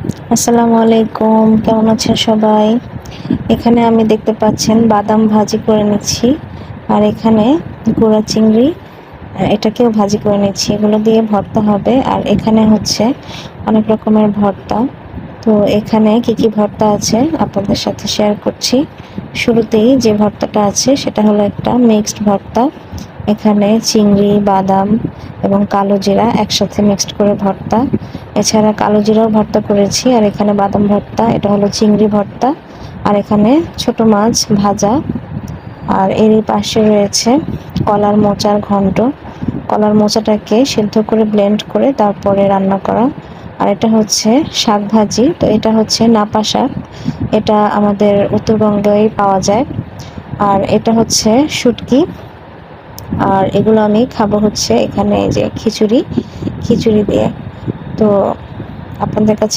আসসালামু আলাইকুম, কেমন আছেন সবাই? এখানে আমি দেখতে পাচ্ছেন বাদাম ভাজি করে নিচ্ছি। আর এখানে গুঁড়া চিংড়ি, এটাকেও ভাজি করে নিচ্ছি। এগুলো দিয়ে ভর্তা হবে। আর এখানে হচ্ছে অনেক রকমের ভর্তা। তো এখানে কি কি ভর্তা আছে আপনাদের সাথে শেয়ার করছি। শুরুতেই যে ভর্তাটা আছে সেটা হলো একটা মিক্সড ভর্তা। এখানে চিংড়ি, বাদাম এবং কালো জিরা একসাথে মিক্সড করে ভর্তা। এছাড়া কালো জিরাও ভর্তা করেছি। আর এখানে বাদাম ভর্তা, এটা হলো চিংড়ি ভর্তা। আর এখানে ছোট মাছ ভাজা। আর এরই পাশে রয়েছে কলার মোচার ঘন্ট। কলার মোচাটাকে সিদ্ধ করে ব্লেন্ড করে তারপরে রান্না করা। আর এটা হচ্ছে শাক ভাজি। তো এটা হচ্ছে নাপা শাক, এটা আমাদের উত্তরবঙ্গেই পাওয়া যায়। আর এটা হচ্ছে শুটকি। আর এগুলো আমি খাবো হচ্ছে এখানে যে খিচুড়ি দিয়ে। তো আপনাদের কাছে